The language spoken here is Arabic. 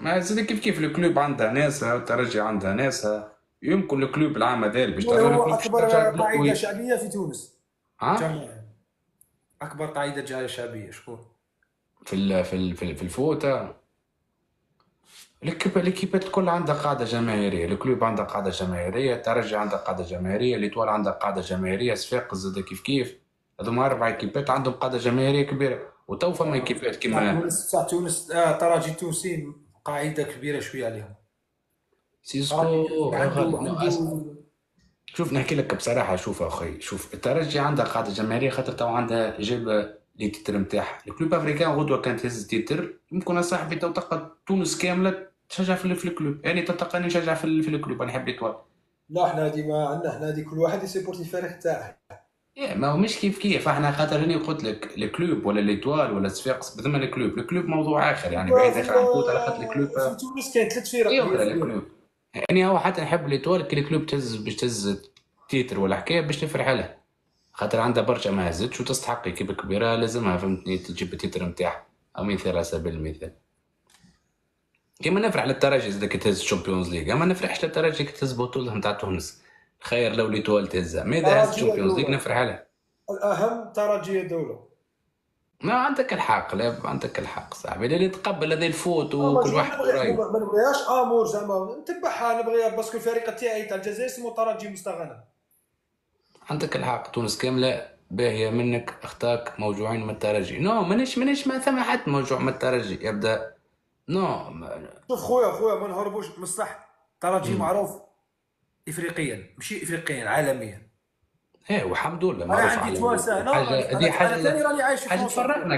ما زاد كيف الكلوب عندها ناسها والترجي عندها ناسها. يمكن الكلوب العام هذا باش من ترى هو الكلوب باش أكبر ترجع كلوب قاعدة قوي. شعبية في تونس؟ ها جماعة. أكبر قاعدة شعبية شكون؟ في الفوت. الكيبات الكل عندها قاعدة جماهيرية، الكلوب عندها قاعدة جماهيرية، الترجي عندها قاعدة جماهيرية، الإطوال عندها قاعدة جماهيرية، صفاقس زاد كيف هذوما 4 كيبات عندهم قاعدة جماهيرية كبيرة. وتو فما كيبات تاع كيما تونس تراجي التونسي قاعدة كبيرة شوية عليهم. سيسكو. تراجي التونسي عنده لا، شوف نحكي لك بصراحة. شوف أخي، شوف الترجي عندها قاعدة جماهيرية خاطر تو عندها جاب لي تيتر نتاعها. الكلوب افريكان غدوة كانت تهز تيتر يمكن صاحبي تو تلقى تونس كاملة تشجع في الكلوب. يعني تلقاني نشجع في الكلوب، أنا نحب الإطوال. لا احنا ديما عندنا، احنا دي كل واحد يسيبورتي الفريق تاعه. إيه، ما هو مش كيف احنا خاطر هني قلت لك الكلوب ولا الإطوال ولا صفاقس بذمة. الكلوب موضوع آخر، يعني بعيد آخر عن فوت على خاطر الكلوب. في تونس كاين 3 فرق ايه هي ولا كبيرة. الكلوب. يعني هو حتى نحب الإطوال كي الكلوب تهز باش تهز تيتر ولا حكاية باش نفرح لها. خاطر عندها برشا ما هزتش وتستحق كيب كبيرة لازمها فهمتني تجيب التيتر نتاعها. أو مثال على سبيل المثال كيما نفرح للترجي إذا كي تهز الشامبيونز ليغ، أما نفرحش للترجي كي تهز بطولة نتاع تونس. خير لو ليتوال تهزها، ما إذا هز ترجية الشامبيونز ليغ دولة، نفرح لها. الأهم ترجية دولة. ما عندك الحق، لا عندك الحق صاحبي اللي يتقبل هذا الفوت ما وكل شغل واحد ورايه. ما نبغيهاش امور زعما نتبعها، نبغيها باسكو الفريق تاعي تاع الجزائر اسمه ترجي مستغنم. عندك الحق، تونس كاملة باهية منك اختاك موجوعين من الترجي. نو مانيش ما ثم حد موجوع من الترجي يبدا. نو شوف خويا ما نهربوش من الصح. ترجي معروف افريقيا، ماشي افريقيا عالميا. ايه والحمد لله انا معروف عندي عالميا. توانسه، لا حاجه راني هذه انا ثاني حاجه راني عايش في حاجه فرنسا خويا. تفرحنا